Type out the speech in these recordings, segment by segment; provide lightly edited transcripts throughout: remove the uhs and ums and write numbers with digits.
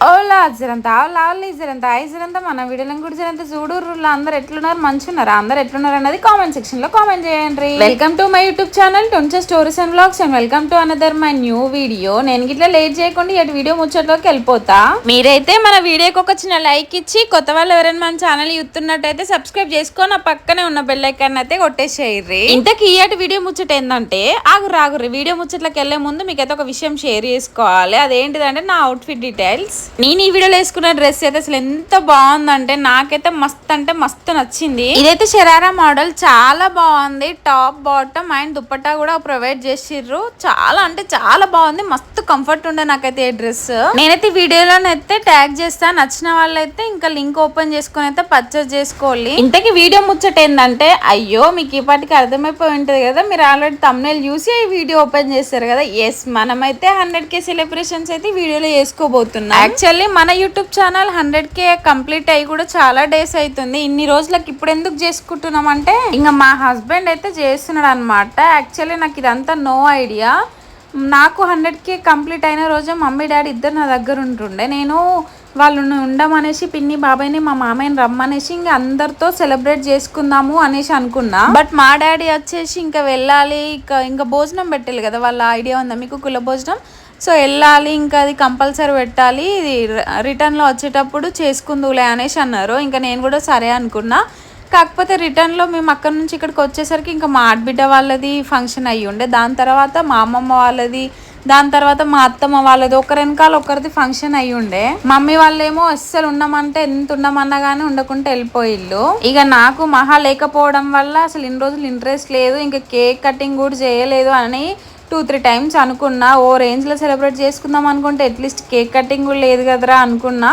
ఓలా జరంతా లాలి జరంతా ఐ జరంతా మన వీడియోలను కూడా జరంతా చూడుర్రు అందరు ఎట్లున్నారు మంచున్నారా అందరు ఎట్లున్నారు అన్నది కామెంట్ సెక్షన్ లో కామెంట్ చేయండి. Welcome to my YouTube channel twenty stories and vlogs and welcome to another my new video. నేను గిట్లా లేట్ చేయకుండా ఇటు వీడియో ముచ్చట్లోకి వెళ్ళిపోతా. మీరైతే మన వీడియోకి ఒక చిన్న లైక్ ఇచ్చి కొత్త వాళ్ళు ఎవరైనా మన ఛానల్ చూస్తున్నట్టయితే సబ్స్క్రైబ్ చేసుకొని ఆ పక్కనే ఉన్న బెల్ ఐకాన్ అయితే కొట్టేసేయండి. ఇంతకీ ఇటు వీడియో ముచ్చట ఏంటంటే ఆగుర్రి వీడియో ముచ్చట్లోకి వెళ్లే ముందు మీకైతే ఒక విషయం షేర్ చేసుకోవాలి. అదేంటిదంటే నా అవుట్ఫిట్ డీటెయిల్స్. నేను ఈ వీడియోలో వేసుకున్న డ్రెస్ అయితే అసలు ఎంత బాగుందంటే నాకైతే మస్తు అంటే మస్తు నచ్చింది. ఇదైతే శరారా మోడల్ చాలా బాగుంది. టాప్ బాటమ్ అండ్ దుపట్టా కూడా ప్రొవైడ్ చేసిర్రు. చాలా అంటే చాలా బాగుంది. మస్తు కంఫర్ట్ ఉండే నాకైతే ఈ డ్రెస్. నేనైతే వీడియోలోనైతే ట్యాగ్ చేస్తా. నచ్చిన వాళ్ళైతే ఇంకా లింక్ ఓపెన్ చేసుకుని అయితే పర్చేస్ చేసుకోవాలి. ఇంతకీ వీడియో ముచ్చట ఏంటంటే అయ్యో మీకు ఇప్పటికి అర్థమైపోయి ఉంటది కదా, మీరు ఆల్రెడీ థంబ్నెయిల్ చూసి ఈ వీడియో ఓపెన్ చేస్తారు కదా. ఎస్, మనమైతే 100K సెలబ్రేషన్స్ అయితే వీడియోలో చేసుకోబోతున్నాం. యాక్చువల్లీ మన యూట్యూబ్ ఛానల్ 100K కంప్లీట్ అయ్యి కూడా చాలా డేస్ అవుతుంది. ఇన్ని రోజులకి ఇప్పుడు ఎందుకు చేసుకుంటున్నాం అంటే ఇంకా మా హస్బెండ్ అయితే చేస్తున్నాడు అనమాట. యాక్చువల్లీ నాకు ఇదంతా నో ఐడియా. నాకు 100K కంప్లీట్ అయిన రోజు మమ్మీ డాడీ ఇద్దరు నా దగ్గర ఉంటుండే. నేను వాళ్ళు ఉండమనేసి పిన్ని బాబాయ్ని మా మామయ్యని రమ్మనేసి ఇంకా అందరితో సెలబ్రేట్ చేసుకుందాము అనేసి అనుకున్నా. బట్ మా డాడీ వచ్చేసి ఇంకా వెళ్ళాలి, ఇంకా భోజనం పెట్టాలి కదా, వాళ్ళ ఐడియా ఉందా మీకు, కుల భోజనం. సో వెళ్ళాలి, ఇంకా అది కంపల్సరీ పెట్టాలి, ఇది రిటర్న్లో వచ్చేటప్పుడు చేసుకుందులే అనేసి అన్నారు. ఇంకా నేను కూడా సరే అనుకున్నా. కాకపోతే రిటర్న్లో మేము అక్కడ నుంచి ఇక్కడికి వచ్చేసరికి ఇంకా మా ఆడబిడ్డ వాళ్ళది ఫంక్షన్ అయ్యి ఉండే, దాని తర్వాత మా అమ్మమ్మ వాళ్ళది, దాని తర్వాత మా అత్తమ్మ వాళ్ళది, ఒకరి వెనకాల ఒకరిది ఫంక్షన్ అయ్యి ఉండే. మమ్మీ వాళ్ళేమో అస్సలు ఉండమంటే ఎంత ఉండమన్నా కానీ ఉండకుంటే వెళ్ళిపోయిళ్ళు. ఇక నాకు మహా లేకపోవడం వల్ల అసలు ఇన్ని రోజులు ఇంట్రెస్ట్ లేదు. ఇంకా కేక్ కటింగ్ కూడా చేయలేదు అని 2-3 టైమ్స్ అనుకున్నా. ఓ రేంజ్లో సెలబ్రేట్ చేసుకుందాం అనుకుంటే అట్లీస్ట్ కేక్ కటింగ్ కూడా లేదు కదరా అనుకున్నా.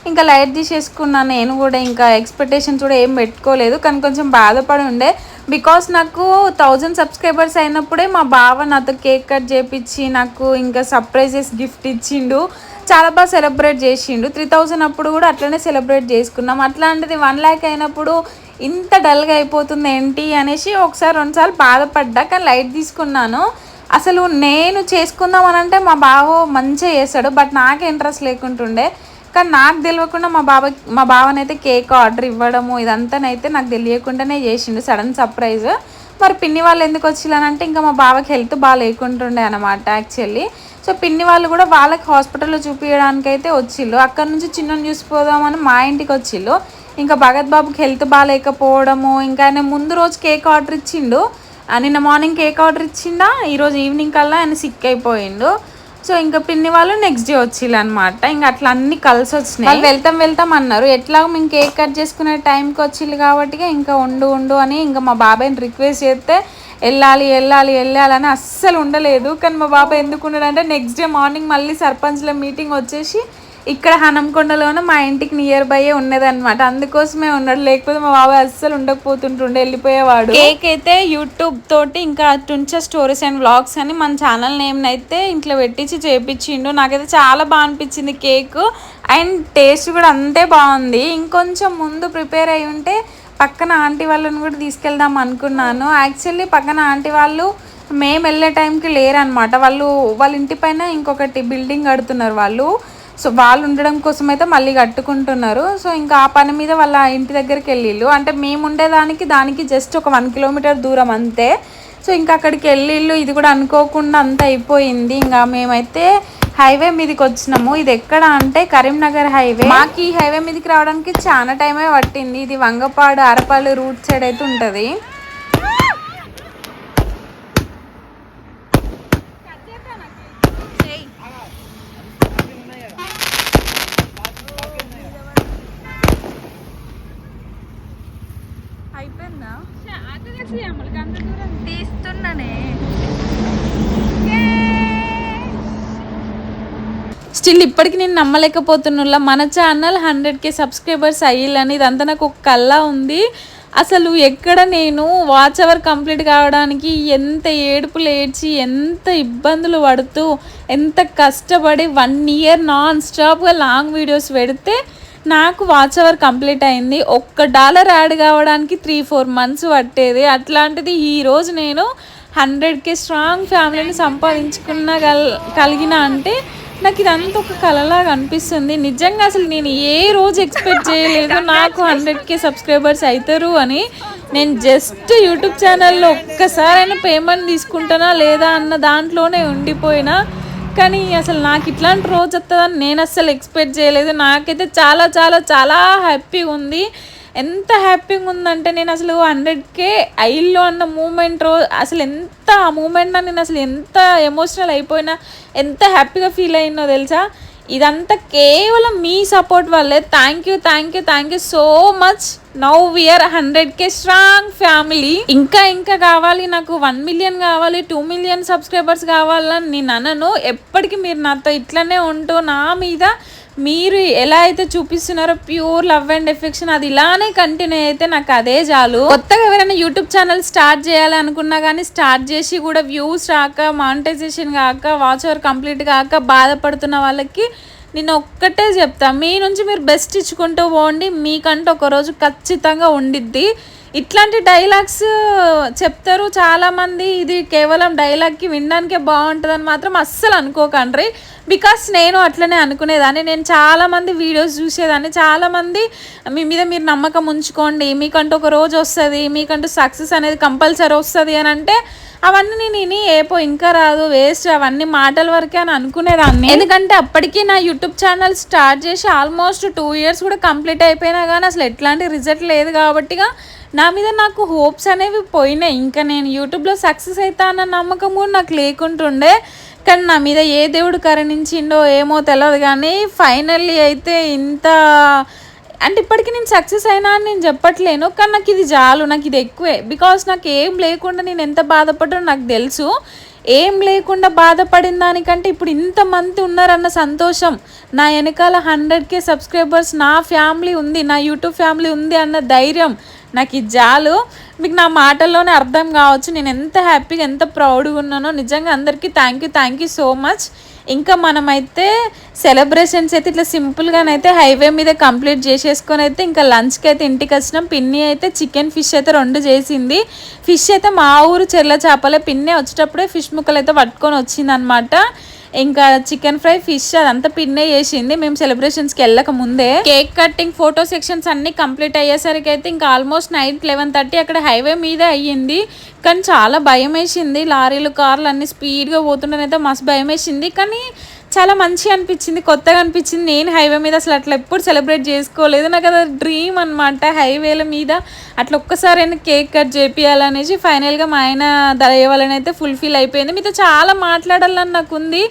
ఇంకా లైట్ తీసేసుకున్నా నేను కూడా. ఇంకా ఎక్స్పెక్టేషన్స్ కూడా ఏం పెట్టుకోలేదు, కానీ కొంచెం బాధపడి ఉండే. బికాస్ నాకు 1000 సబ్స్క్రైబర్స్ అయినప్పుడే మా బావ నాతో కేక్ కట్ చేపించి నాకు ఇంకా సర్ప్రైజెస్ గిఫ్ట్ ఇచ్చిండు. చాలా బాగా సెలబ్రేట్ చేసిండు. 3000 అప్పుడు కూడా అట్లనే సెలబ్రేట్ చేసుకున్నాం. అట్లాంటిది 1 lakh అయినప్పుడు ఇంత డల్గా అయిపోతుంది ఏంటి అనేసి ఒకసారి 2 సార్లు బాధపడ్డా, కానీ లైట్ తీసుకున్నాను. అసలు నేను చేసుకుందాం అని అంటే మా బావ మంచిగా చేస్తాడు, బట్ నాకే ఇంట్రెస్ట్ లేకుంటుండే. కానీ నాకు తెలియకుండా మా బావనైతే కేక్ ఆర్డర్ ఇవ్వడము ఇదంతానైతే నాకు తెలియకుండానే చేసిండు, సడన్ సర్ప్రైజ్. మరి పిన్ని వాళ్ళు ఎందుకు వచ్చిల్లంటే ఇంకా మా బావకి హెల్త్ బాగా లేకుంటుండే అనమాట యాక్చువల్లీ. సో పిన్ని వాళ్ళు కూడా వాళ్ళకి హాస్పిటల్లో చూపించడానికి అయితే వచ్చిళ్ళు. అక్కడ నుంచి చిన్నని చూసిపోదామని మా ఇంటికి వచ్చిళ్ళు. ఇంకా భగత్ బాబుకి హెల్త్ బాగాలేకపోవడము, ఇంకా ఆయన ముందు రోజు కేక్ ఆర్డర్ ఇచ్చిండు. నిన్న మార్నింగ్ కేక్ ఆర్డర్ ఇచ్చిండా, ఈరోజు ఈవినింగ్ కల్లా ఆయన సిక్ అయిపోయిండు. సో ఇంకా పిన్ని వాళ్ళు నెక్స్ట్ డే వచ్చిళ్ళు అనమాట. ఇంకా అట్లా అన్ని కలిసి వచ్చినాయి. వాళ్ళు వెళ్తాం అన్నారు. ఎట్లాగో మేము కేక్ కట్ చేసుకునే టైంకి వచ్చిళ్ళు కాబట్టి ఇంకా ఉండు అని ఇంకా మా బాబాయ్ని రిక్వెస్ట్ చేస్తే వెళ్ళాలి అని అస్సలు ఉండలేదు. కానీ మా బాబాయ్ ఎందుకు ఉన్నాడంటే నెక్స్ట్ డే మార్నింగ్ మళ్ళీ సర్పంచ్ల మీటింగ్ వచ్చేసి ఇక్కడ హనంకొండలోనే మా ఇంటికి నియర్ బై ఉన్నదన్నమాట. అందుకోసమే ఉన్నాడు, లేకపోతే మా బాబాయ్ అస్సలు ఉండకపోతుంటుండే, వెళ్ళిపోయేవాడు. కేక్ అయితే యూట్యూబ్ తోటి ఇంకా ట్వించా స్టోరీస్ అండ్ వ్లాగ్స్ అని మన ఛానల్ నేమ్ అయితే ఇంట్లో పెట్టించి చేపించిండు. నాకైతే చాలా బాగా అనిపించింది కేక్, అండ్ టేస్ట్ కూడా అంతే బాగుంది. ఇంకొంచెం ముందు ప్రిపేర్ అయి ఉంటే పక్కన ఆంటీ వాళ్ళని కూడా తీసుకెళ్దాం అనుకున్నాను. యాక్చువల్లీ పక్కన ఆంటీ వాళ్ళు మేము వెళ్ళే టైంకి లేరనమాట. వాళ్ళ ఇంటి పైన ఇంకొకటి బిల్డింగ్ కడుతున్నారు వాళ్ళు. సో వాళ్ళు ఉండడం కోసం అయితే మళ్ళీ కట్టుకుంటున్నారు. సో ఇంకా ఆ పని మీద వాళ్ళ ఇంటి దగ్గరికి వెళ్ళిళ్ళు. అంటే మేము ఉండేదానికి జస్ట్ ఒక 1 kilometer దూరం అంతే. సో ఇంకా అక్కడికి వెళ్ళిళ్ళు. ఇది కూడా అనుకోకుండా అంతా అయిపోయింది. ఇంకా మేమైతే హైవే మీదకి వచ్చినాము. ఇది ఎక్కడ అంటే కరీంనగర్ హైవే. మాకు ఈ హైవే మీదకి రావడానికి చాలా టైమే పట్టింది. ఇది వంగపాడు అరపల్లి రూట్ సైడ్ అయితే ఉంటుంది. అయిపోయిందా తీస్తున్నానే. స్టిల్ ఇప్పటికి నేను నమ్మలేకపోతున్నా మన ఛానల్ 100K సబ్స్క్రైబర్స్ అయ్యిల్లని. ఇదంతా నాకు ఒక కళ ఉంది. అసలు ఎక్కడ నేను వాచ్ అవర్ కంప్లీట్ కావడానికి ఎంత ఏడుపులు ఏడ్చి ఎంత ఇబ్బందులు పడుతూ ఎంత కష్టపడి 1 year నాన్ స్టాప్గా లాంగ్ వీడియోస్ పెడితే నాకు వాచ్ అవర్ కంప్లీట్ అయింది. $1 యాడ్ కావడానికి 3-4 months పట్టేది. అట్లాంటిది ఈరోజు నేను 100K స్ట్రాంగ్ ఫ్యామిలీని సంపాదించుకున్న కలిగిన అంటే నాకు ఇదంతా ఒక కళలాగా అనిపిస్తుంది. నిజంగా అసలు నేను ఏ రోజు ఎక్స్పెక్ట్ చేయలేదు నాకు 100K సబ్స్క్రైబర్స్ అవుతారు అని. నేను జస్ట్ యూట్యూబ్ ఛానల్లో ఒక్కసారైనా పేమెంట్ తీసుకుంటానా లేదా అన్న దాంట్లోనే ఉండిపోయినా. కానీ అసలు నాకు ఇట్లాంటి రోజు వస్తుందని నేను అస్సలు ఎక్స్పెక్ట్ చేయలేదు. నాకైతే చాలా చాలా చాలా హ్యాపీగా ఉంది. ఎంత హ్యాపీగా ఉందంటే నేను అసలు 100K ఐల్లో అన్న మూమెంట్ అసలు ఎంత ఆ మూమెంట్ నేను అసలు ఎంత ఎమోషనల్ అయిపోయినా, ఎంత హ్యాపీగా ఫీల్ అయినో తెలుసా. ఇదంతా కేవలం మీ సపోర్ట్ వల్లే. Thank you so much. Now we are 100K strong family. ఇంకా కావాలి, నాకు 1 మిలియన్ కావాలి, 2 మిలియన్ సబ్స్క్రైబర్స్ కావాలని నేను అనను. ఎప్పటికీ మీరు నాతో ఇట్లనే ఉంటూ నా మీద మీరు ఎలా అయితే చూపిస్తున్నారో ప్యూర్ లవ్ అండ్ ఎఫెక్షన్ అది ఇలానే కంటిన్యూ అయితే నాకు అదే చాలు. కొత్తగా ఎవరైనా యూట్యూబ్ ఛానల్ స్టార్ట్ చేయాలనుకున్నా కానీ స్టార్ట్ చేసి కూడా వ్యూస్ రాక, మానిటైజేషన్ కాక, వాచ్ అవర్ కంప్లీట్ కాక బాధపడుతున్న వాళ్ళకి నేను ఒక్కటే చెప్తా, మీ నుంచి మీరు బెస్ట్ ఇచ్చుకుంటూ పోండి. మీకంటూ ఒకరోజు ఖచ్చితంగా ఉండిద్ది. ఇట్లాంటి డైలాగ్స్ చెప్తారు చాలామంది, ఇది కేవలం డైలాగ్కి వినడానికే బాగుంటుందని మాత్రం అస్సలు అనుకోకండి. బికాస్ నేను అట్లనే అనుకునేదాన్ని. నేను చాలామంది వీడియోస్ చూసేదాన్ని. చాలామంది మీ మీద మీరు నమ్మకం ఉంచుకోండి, మీకంటూ ఒక రోజు వస్తుంది, మీకంటూ సక్సెస్ అనేది కంపల్సరీ వస్తుంది అని అంటే అవన్నీ నేను ఏపో ఇంకా రాదు, వేస్ట్, అవన్నీ మాటల వరకే అని అనుకునేదాన్ని. ఎందుకంటే అప్పటికి నా యూట్యూబ్ ఛానల్ స్టార్ట్ చేసి ఆల్మోస్ట్ 2 ఇయర్స్ కూడా కంప్లీట్ అయిపోయినా కానీ అసలు ఎట్లాంటి రిజల్ట్ లేదు కాబట్టిగా నా మీద నాకు హోప్స్ అనేవి పోయినాయి. ఇంకా నేను యూట్యూబ్లో సక్సెస్ అవుతా అన్న నమ్మకం కూడా నాకు లేకుంటుండే. కానీ నా మీద ఏ దేవుడు కరుణించిండో ఏమో తెలియదు కానీ ఫైనల్లీ అయితే ఇంత అంటే ఇప్పటికీ నేను సక్సెస్ అయినా అని నేను చెప్పట్లేను. కానీ నాకు ఇది చాలు, నాకు ఇది ఎక్కువే. బికాస్ నాకు ఏం లేకుండా నేను ఎంత బాధపడ్డానో నాకు తెలుసు. ఏం లేకుండా బాధపడిన దానికంటే ఇప్పుడు ఇంతమంది ఉన్నారన్న సంతోషం, నా వెనకాల 100K సబ్స్క్రైబర్స్, నా ఫ్యామిలీ ఉంది, నా యూట్యూబ్ ఫ్యామిలీ ఉంది అన్న ధైర్యం నాకు ఇది చాలు. మీకు నా మాటల్లోనే అర్థం కావచ్చు నేను ఎంత హ్యాపీగా, ఎంత ప్రౌడ్గా ఉన్నానో. నిజంగా అందరికీ థ్యాంక్ యూ సో మచ్. ఇంకా మనమైతే సెలబ్రేషన్స్ అయితే ఇట్లా సింపుల్గానైతే హైవే మీద కంప్లీట్ చేసేసుకొని అయితే ఇంకా లంచ్కి అయితే ఇంటికి వచ్చినాం. పిన్ని అయితే చికెన్ ఫిష్ అయితే 2 చేసింది. ఫిష్ అయితే మా ఊరు చెర్ల చేపలే. పిన్నే వచ్చేటప్పుడే ఫిష్ ముక్కలు అయితే పట్టుకొని వచ్చింది అనమాట. ఇంకా చికెన్ ఫ్రై, ఫిష్ అదంతా పిన్నే చేసింది. మేము సెలబ్రేషన్స్కి వెళ్ళక ముందే కేక్ కటింగ్, ఫోటో సెక్షన్స్ అన్నీ కంప్లీట్ అయ్యేసరికి అయితే ఇంకా ఆల్మోస్ట్ నైట్ 11:30 అక్కడ హైవే మీద అయ్యింది. కానీ చాలా భయం వేసింది. లారీలు, కార్లు అన్నీ స్పీడ్గా పోతుండేనైతే మస్తు భయం వేసింది. కానీ చాలా మంచిగా అనిపించింది, కొత్తగా అనిపించింది. నేను హైవే మీద అసలు అట్లా ఎప్పుడు సెలబ్రేట్ చేసుకోలేదు. నాకు అది డ్రీమ్ అనమాట. హైవేల మీద అట్లా ఒక్కసారైనా కేక్ కట్ చేపియాలనేసి ఫైనల్గా మా ఆయన దయవలన అయితే ఫుల్ఫిల్ అయిపోయింది. మీతో చాలా మాట్లాడాలని నాకు ఉంది.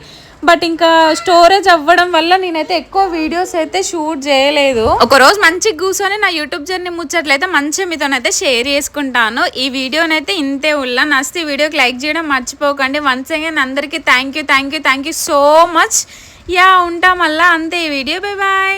బట్ ఇంకా స్టోరేజ్ అవ్వడం వల్ల నేనైతే ఎక్కువ వీడియోస్ అయితే షూట్ చేయలేదు. ఒకరోజు మంచిగా కూర్చొని నా యూట్యూబ్ జర్నీ ముచ్చట్లయితే మంచిగా మీతోనైతే షేర్ చేసుకుంటాను. ఈ వీడియోనైతే ఇంతే ఉల్లా. నచ్చితే వీడియోకి లైక్ చేయడం మర్చిపోకండి. వన్స్ అగైన్ అందరికీ thank you so much. Yeah ఉంటాం మళ్ళా అంతే ఈ వీడియో. Bye bye.